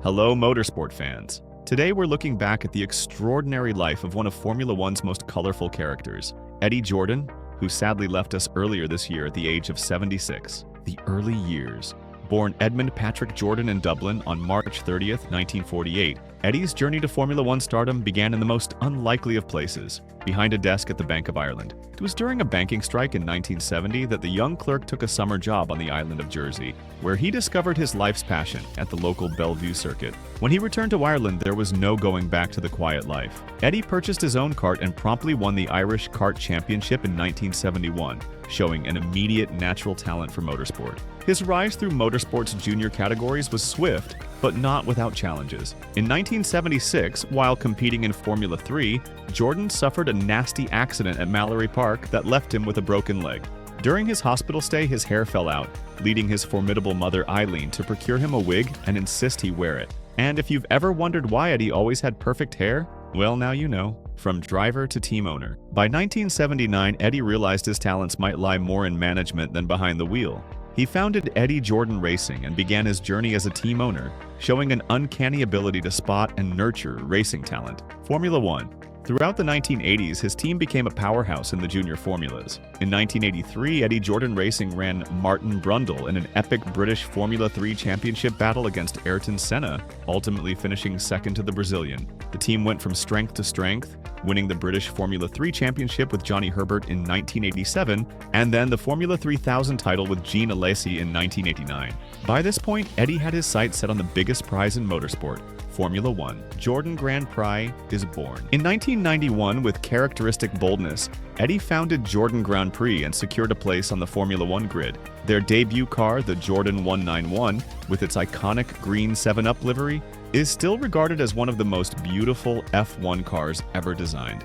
Hello, motorsport fans. Today we're looking back at the extraordinary life of one of Formula One's most colorful characters, Eddie Jordan, who sadly left us earlier this year at the age of 76. The early years. Born Edmund Patrick Jordan in Dublin on March 30th, 1948, Eddie's journey to Formula One stardom began in the most unlikely of places, behind a desk at the Bank of Ireland. It was during a banking strike in 1970 that the young clerk took a summer job on the island of Jersey, where he discovered his life's passion at the local Bellevue circuit. When he returned to Ireland, there was no going back to the quiet life. Eddie purchased his own kart and promptly won the Irish Kart Championship in 1971, showing an immediate natural talent for motorsport. His rise through motorsport's junior categories was swift, but not without challenges. In 1976, while competing in Formula 3, Jordan suffered a nasty accident at Mallory Park that left him with a broken leg. During his hospital stay, his hair fell out, leading his formidable mother Eileen to procure him a wig and insist he wear it. And if you've ever wondered why Eddie always had perfect hair, well, now you know. From driver to team owner. By 1979, Eddie realized his talents might lie more in management than behind the wheel. He founded Eddie Jordan Racing and began his journey as a team owner, showing an uncanny ability to spot and nurture racing talent. Formula One. Throughout the 1980s, his team became a powerhouse in the junior formulas. In 1983, Eddie Jordan Racing ran Martin Brundle in an epic British Formula 3 championship battle against Ayrton Senna, ultimately finishing second to the Brazilian. The team went from strength to strength, winning the British Formula 3 championship with Johnny Herbert in 1987, and then the Formula 3000 title with Gene Alesi in 1989. By this point, Eddie had his sights set on the biggest prize in motorsport, Formula One. Jordan Grand Prix is born. In 1991, with characteristic boldness, Eddie founded Jordan Grand Prix and secured a place on the Formula One grid. Their debut car, the Jordan 191, with its iconic green 7-Up livery, is still regarded as one of the most beautiful F1 cars ever designed.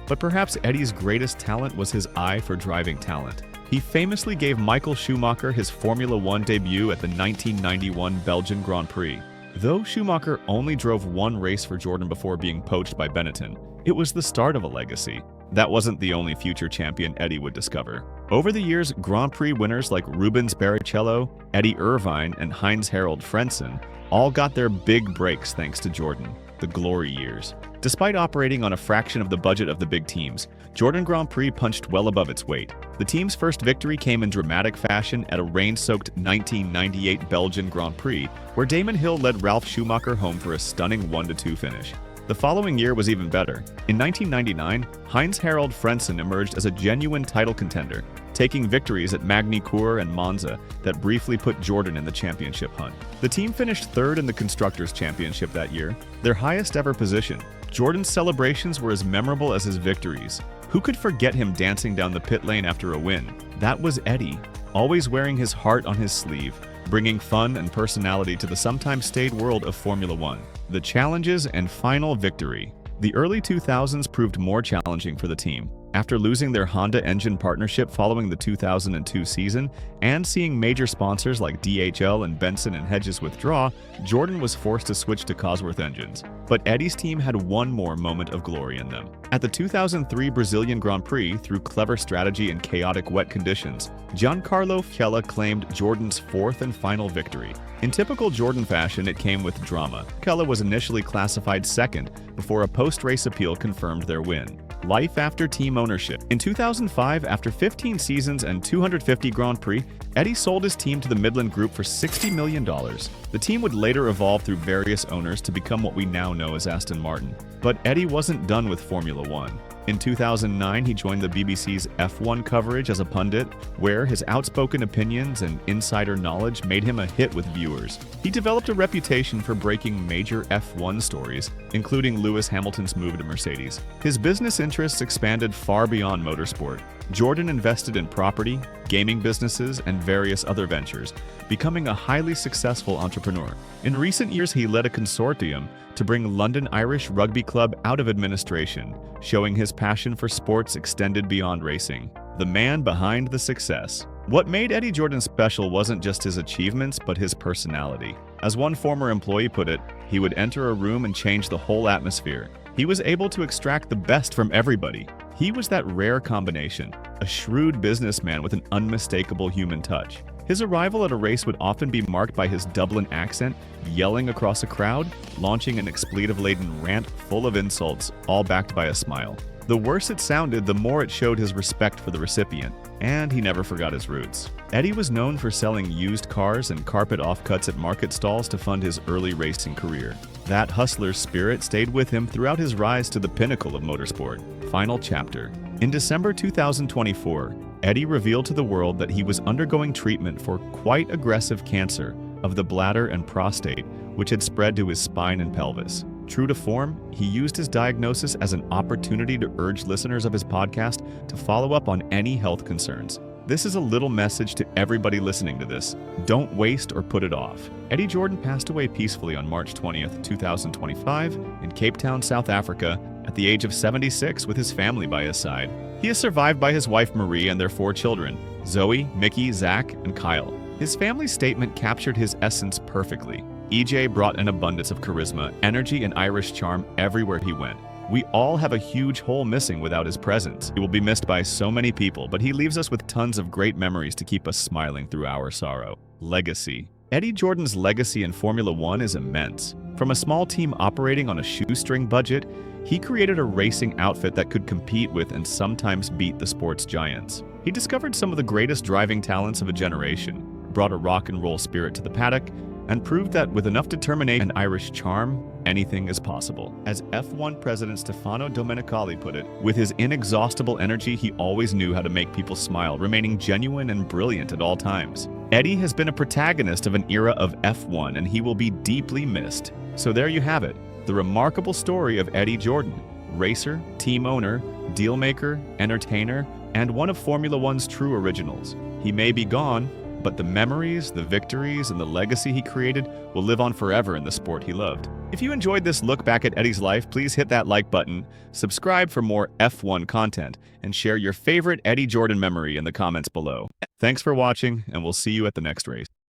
But perhaps Eddie's greatest talent was his eye for driving talent. He famously gave Michael Schumacher his Formula One debut at the 1991 Belgian Grand Prix. Though Schumacher only drove one race for Jordan before being poached by Benetton, it was the start of a legacy. That wasn't the only future champion Eddie would discover. Over the years, Grand Prix winners like Rubens Barrichello, Eddie Irvine, and Heinz-Harald Frentzen all got their big breaks thanks to Jordan, the glory years. Despite operating on a fraction of the budget of the big teams, Jordan Grand Prix punched well above its weight. The team's first victory came in dramatic fashion at a rain-soaked 1998 Belgian Grand Prix, where Damon Hill led Ralf Schumacher home for a stunning 1-2 finish. The following year was even better. In 1999, Heinz-Harald Frentzen emerged as a genuine title contender, taking victories at Magny-Cours and Monza that briefly put Jordan in the championship hunt. The team finished third in the Constructors' Championship that year, their highest ever position. Jordan's celebrations were as memorable as his victories. Who could forget him dancing down the pit lane after a win? That was Eddie, always wearing his heart on his sleeve, bringing fun and personality to the sometimes staid world of Formula One. The challenges and final victory. The early 2000s proved more challenging for the team. After losing their Honda engine partnership following the 2002 season and seeing major sponsors like DHL and Benson and Hedges withdraw, Jordan was forced to switch to Cosworth engines. But Eddie's team had one more moment of glory in them. At the 2003 Brazilian Grand Prix, through clever strategy and chaotic wet conditions, Giancarlo Fella claimed Jordan's fourth and final victory. In typical Jordan fashion, it came with drama. Fella was initially classified second before a post-race appeal confirmed their win. Life after team ownership. In 2005, after 15 seasons and 250 Grand Prix, Eddie sold his team to the Midland Group for $60 million. The team would later evolve through various owners to become what we now know as Aston Martin. But Eddie wasn't done with Formula One. In 2009, he joined the BBC's F1 coverage as a pundit, where his outspoken opinions and insider knowledge made him a hit with viewers. He developed a reputation for breaking major F1 stories, including Lewis Hamilton's move to Mercedes. His business interests expanded far beyond motorsport. Jordan invested in property, gaming businesses, and various other ventures, becoming a highly successful entrepreneur. In recent years, he led a consortium to bring London Irish Rugby Club out of administration, showing his passion for sports extended beyond racing. The man behind the success. What made Eddie Jordan special wasn't just his achievements, but his personality. As one former employee put it, he would enter a room and change the whole atmosphere. He was able to extract the best from everybody. He was that rare combination, a shrewd businessman with an unmistakable human touch. His arrival at a race would often be marked by his Dublin accent, yelling across a crowd, launching an expletive-laden rant full of insults, all backed by a smile. The worse it sounded, the more it showed his respect for the recipient, and he never forgot his roots. Eddie was known for selling used cars and carpet offcuts at market stalls to fund his early racing career. That hustler's spirit stayed with him throughout his rise to the pinnacle of motorsport. Final chapter. In December 2024, Eddie revealed to the world that he was undergoing treatment for quite aggressive cancer of the bladder and prostate, which had spread to his spine and pelvis. True to form, he used his diagnosis as an opportunity to urge listeners of his podcast to follow up on any health concerns. This is a little message to everybody listening to this. Don't waste or put it off. Eddie Jordan passed away peacefully on March 20th, 2025 in Cape Town, South Africa, at the age of 76 with his family by his side. He is survived by his wife Marie and their 4 children, Zoe, Mickey, Zach, and Kyle. His family's statement captured his essence perfectly. EJ brought an abundance of charisma, energy, and Irish charm everywhere he went. We all have a huge hole missing without his presence. He will be missed by so many people, but he leaves us with tons of great memories to keep us smiling through our sorrow. Legacy. Eddie Jordan's legacy in Formula One is immense. From a small team operating on a shoestring budget, he created a racing outfit that could compete with and sometimes beat the sport's giants. He discovered some of the greatest driving talents of a generation, brought a rock and roll spirit to the paddock, and proved that with enough determination and Irish charm, anything is possible. As F1 President Stefano Domenicali put it, with his inexhaustible energy, he always knew how to make people smile, remaining genuine and brilliant at all times. Eddie has been a protagonist of an era of F1, and he will be deeply missed. So there you have it, the remarkable story of Eddie Jordan, racer, team owner, dealmaker, entertainer, and one of Formula One's true originals. He may be gone, but the memories, the victories, and the legacy he created will live on forever in the sport he loved. If you enjoyed this look back at Eddie's life, please hit that like button, subscribe for more F1 content, and share your favorite Eddie Jordan memory in the comments below. Thanks for watching, and we'll see you at the next race.